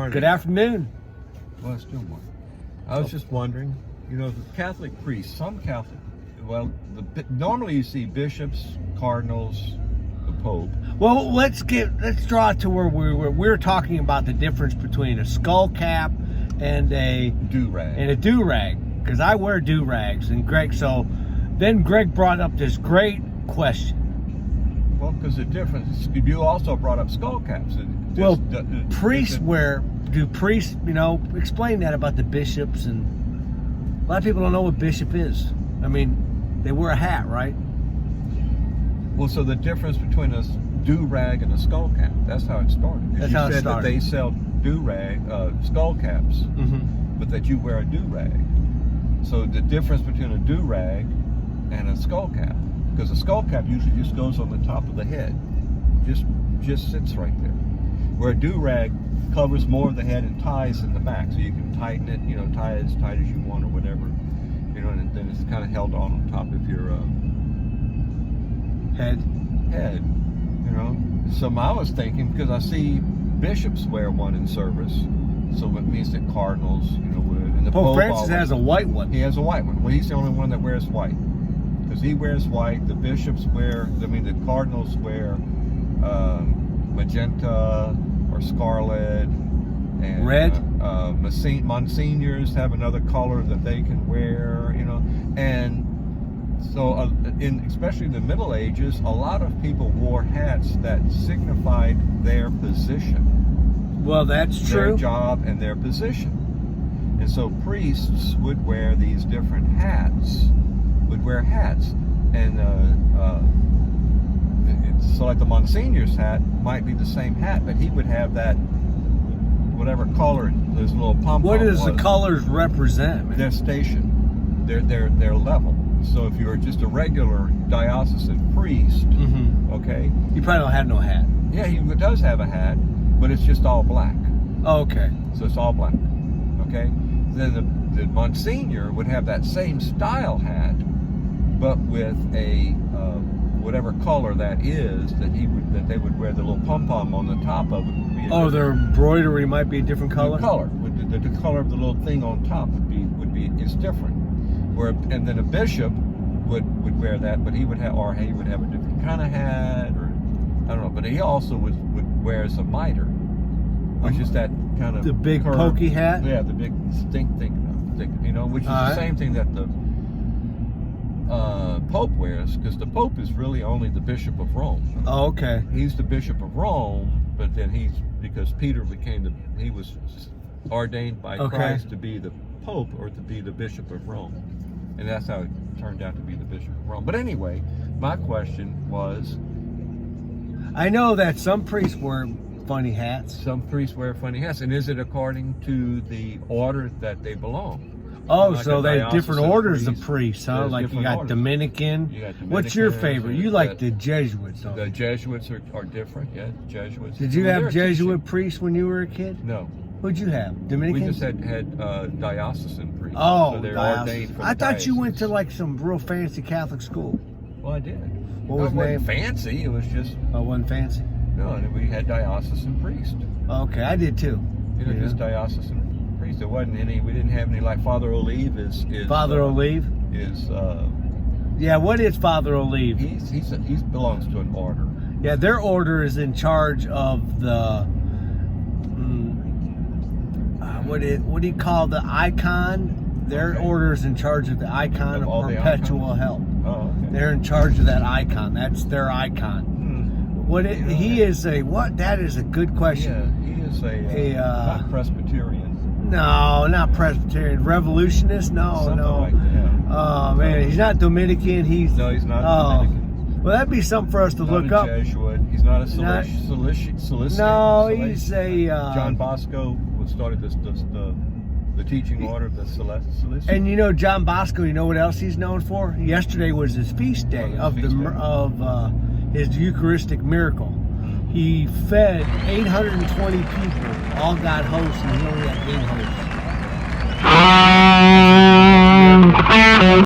morning. Good afternoon. Well, it's still morning. I was just wondering, the Catholic priests, some Catholic, normally you see bishops, cardinals, the Pope. Well, let's draw it to where we're talking about the difference between a skull cap and a do-rag. Because I wear do-rags, and Greg brought up this great question. Well, because the difference, you also brought up skull caps. Priests explain that about the bishops, and a lot of people don't know what bishop is. I mean, they wear a hat, right? Well, so the difference between a do-rag and a skull cap, that's how it started. That's how it said started. That they sell do-rag, skull caps, but that you wear a do-rag. So the difference between a do-rag and a skull cap, because a skull cap usually just goes on the top of the head, just sits right there. Where a do-rag covers more of the head and ties in the back, so you can tighten it, tie it as tight as you want or whatever, and then it's kind of held on top of your head. So I was thinking, because I see bishops wear one in service, so it means that cardinals, would. And the Pope Francis has a white one. He has a white one. Well, he's the only one that wears white, because he wears white. The bishops the cardinals wear magenta or scarlet, and red. Monsignors have another color that they can wear, and so especially in the Middle Ages, a lot of people wore hats that signified their position. Well, that's true. Their job and their position. And so priests would wear these different hats, and so like the Monsignor's hat might be the same hat, but he would have that whatever color this little pom-pom. What does the colors represent, man? Their station, their level. So if you're just a regular diocesan priest, okay, you probably don't have no hat. Yeah, he does have a hat, but it's just all black. Oh, okay. So it's all black. Okay. Then the Monsignor would have that same style hat, but with a whatever color that is that they would wear the little pom pom on the top of it. Their embroidery might be a different color. The color of the little thing on top is different. And then a bishop would wear that, but he would have a different kind of hat, or I don't know. But he also would wear a mitre, which is that kind of the big curved, pokey hat. Yeah, the big thing, which is the same thing that the Pope wears, because the Pope is really only the Bishop of Rome. Oh, okay. He's the Bishop of Rome, but then because Peter he was ordained by Christ to be the Pope, or to be the Bishop of Rome. And that's how it turned out to be the Bishop of Rome. But anyway, my question was, I know that some priests wear funny hats. Some priests wear funny hats. And is it according to the order that they belong? Oh, like so they have different orders priest. of priests, huh? There's Like you got orders. Dominican. What's your favorite? You like the Jesuits, though. The Jesuits are different, yeah. Jesuits. Did you have Jesuit priests when you were a kid? No. Who'd you have? Dominican? We just had diocesan priests. Oh, so they're diocesan. ordained for I thought diocese. you went to like some real fancy Catholic school. Well, I did. What was it the name? wasn't fancy. It was just. Oh, wasn't fancy? No, and we had diocesan priests. Okay, I did too. Just diocesan priests. There wasn't any. We didn't have any. Like Father Olive is. Father Olive is. Yeah, what is Father Olive? He belongs to an order. Yeah, their order is in charge of the. What do you call the icon? Their order is in charge of the icon of perpetual help. Oh, okay. They're in charge of that icon. That's their icon. That is a good question. Yeah, he is not Presbyterian. No, not Presbyterian. Revolutionist? No. Something like that. Oh man, he's not Dominican. He's not Dominican. Well, that'd be something for us to look up. Jesuit. He's not a Salesian. No, he's a John Bosco started the teaching order of the Salesian. And John Bosco, you know what else he's known for? Yesterday was his feast day of his Eucharistic miracle. He fed 820 people, all got hosts, and he only had 8 hosts.